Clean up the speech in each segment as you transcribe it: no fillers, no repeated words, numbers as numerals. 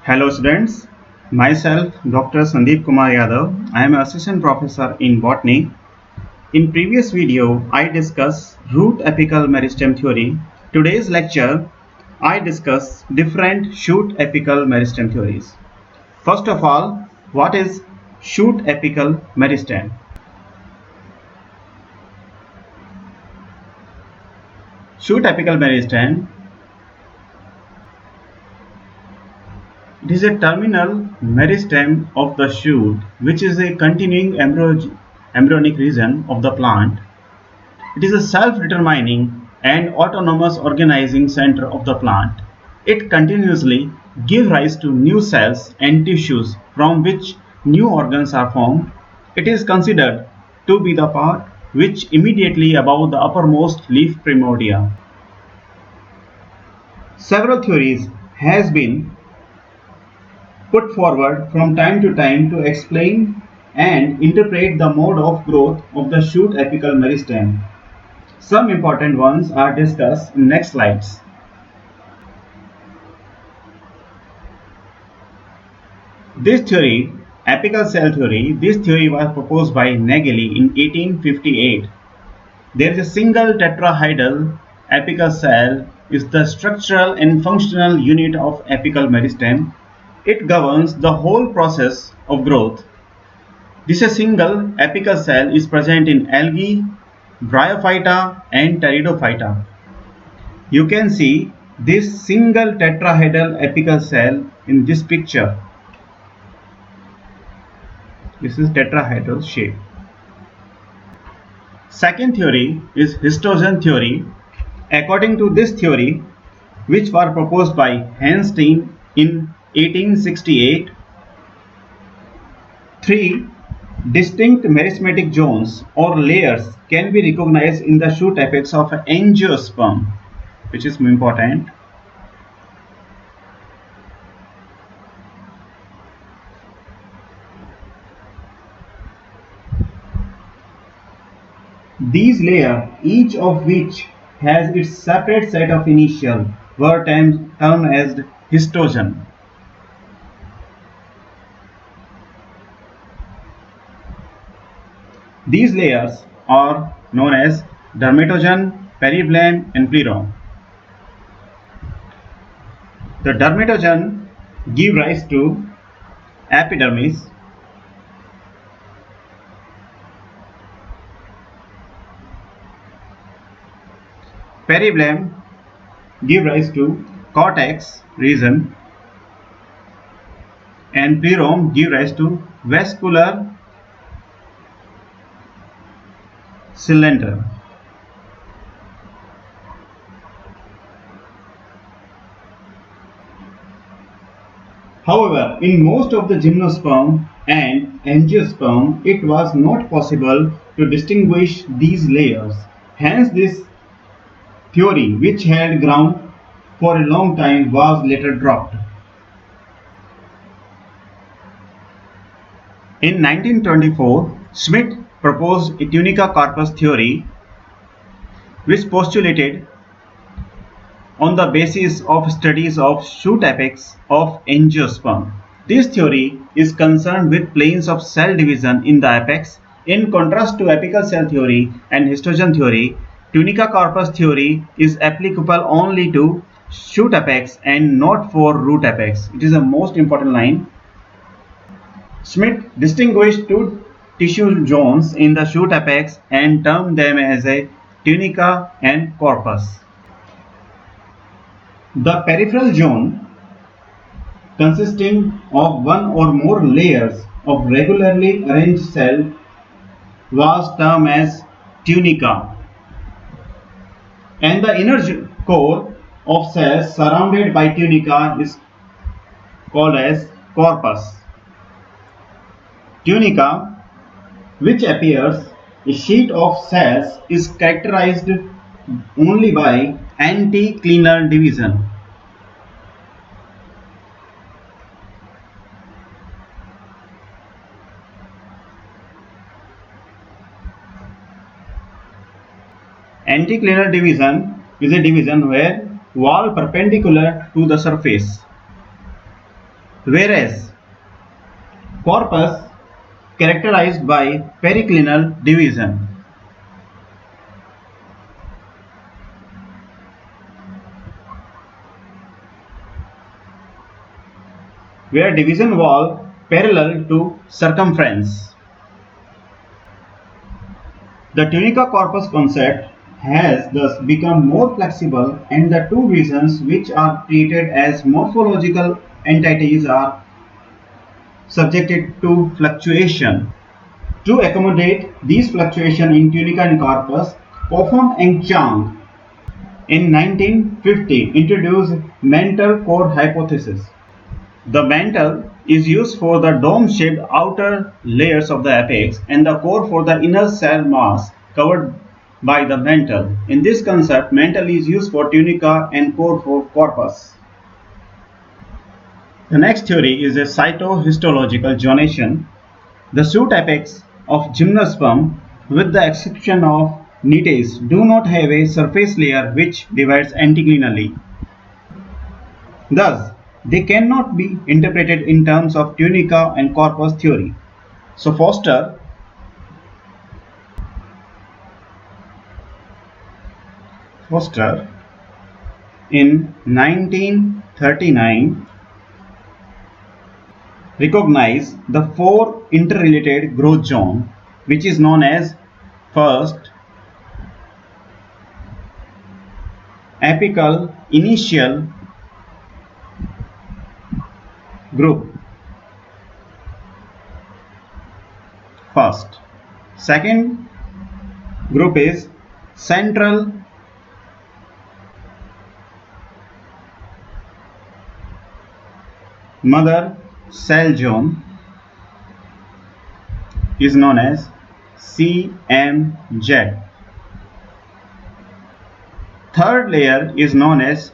Hello students, myself Dr. Sandeep Kumar Yadav. I am assistant professor in botany. In previous video, I discussed root apical meristem theory. Today's lecture, I discuss different shoot apical meristem theories. First of all, what is shoot apical meristem? Shoot apical meristem, it is a terminal meristem of the shoot, which is a continuing embryonic region of the plant. It is a self-determining and autonomous organizing center of the plant. It continuously gives rise to new cells and tissues from which new organs are formed. It is considered to be the part which immediately above the uppermost leaf primordia. Several theories has been put forward from time to time to explain and interpret the mode of growth of the shoot apical meristem. Some important ones are discussed in next slides. This theory, apical cell theory, this theory was proposed by Nageli in 1858. There is a single tetrahedral apical cell is the structural and functional unit of apical meristem. It governs the whole process of growth. This single apical cell is present in algae, bryophyta and pteridophyta. You can see this single tetrahedral apical cell in this picture. This is tetrahedral shape. Second theory is histogen theory. According to this theory, which was proposed by Hans Steen in 1868, three distinct meristematic zones or layers can be recognized in the shoot apex of angiosperm, which is important. These layers, each of which has its separate set of initial, were termed as histogen. These layers are known as dermatogen, peribelum, and plerome. The dermatogen give rise to epidermis. Peribelum give rise to cortex region, and plerome give rise to vascular cylinder. However, in most of the gymnosperm and angiosperm, it was not possible to distinguish these layers. Hence, this theory, which held ground for a long time, was later dropped. In 1924, Schmidt proposed a tunica corpus theory, which postulated on the basis of studies of shoot apex of angiosperm. This theory is concerned with planes of cell division in the apex. In contrast to apical cell theory and histogen theory, tunica corpus theory is applicable only to shoot apex and not for root apex. It is a most important line. Schmidt distinguished two tissue zones in the shoot apex and termed them as a tunica and corpus. The peripheral zone, consisting of one or more layers of regularly arranged cells, was termed as tunica, and the inner core of cells surrounded by tunica is called as corpus. Tunica, which appears a sheet of cells, is characterized only by anticlinal division. Anticlinal division is a division where wall perpendicular to the surface. whereas corpus characterized by periclinal division. Where division wall parallel to circumference. The tunica corpus concept has thus become more flexible, and the two regions which are treated as morphological entities are subjected to fluctuation. To accommodate these fluctuations in tunica and corpus, Popham and Chang in 1950 introduced mantle core hypothesis. The mantle is used for the dome-shaped outer layers of the apex and the core for the inner cell mass covered by the mantle. In this concept, mantle is used for tunica and core for corpus. The next theory is a cytohistological zonation. The shoot apex of gymnosperm, with the exception of Netes, do not have a surface layer which divides anticlinally. Thus, they cannot be interpreted in terms of tunica and corpus theory. So Foster in 1939 recognized the four interrelated growth zones, which is known as first apical initial group. First. Second group is central mother cell zone, is known as CMZ. Third layer is known as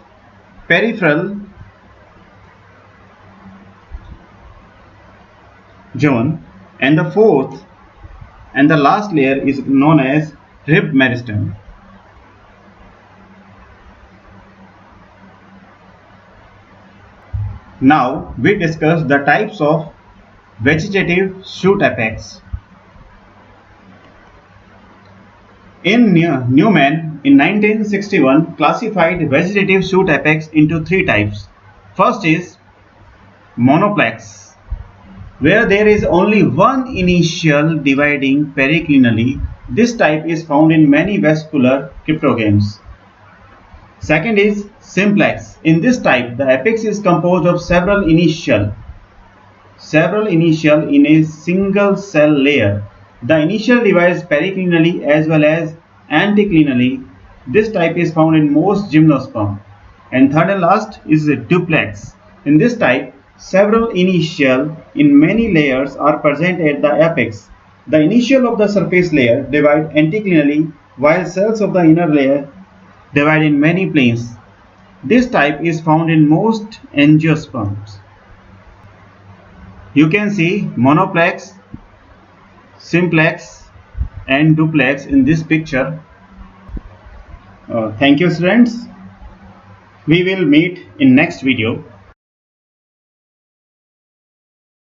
peripheral zone, and the fourth and the last layer is known as rib meristem. Now we discuss the types of vegetative shoot apex. Newman in 1961 classified vegetative shoot apex into three types. First is monoplex, where there is only one initial dividing periclinally. This type is found in many vascular cryptogams. Second is simplex. In this type, the apex is composed of several initial in a single cell layer. The initial divides periclinally as well as anticlinally. This type is found in most gymnosperm. And third and last is a duplex. In this type, several initial in many layers are present at the apex. The initial of the surface layer divide anticlinally, while cells of the inner layer divide in many planes. This type is found in most angiosperms. You can see monoplex, simplex and duplex in this picture. Thank you, students. We will meet in next video.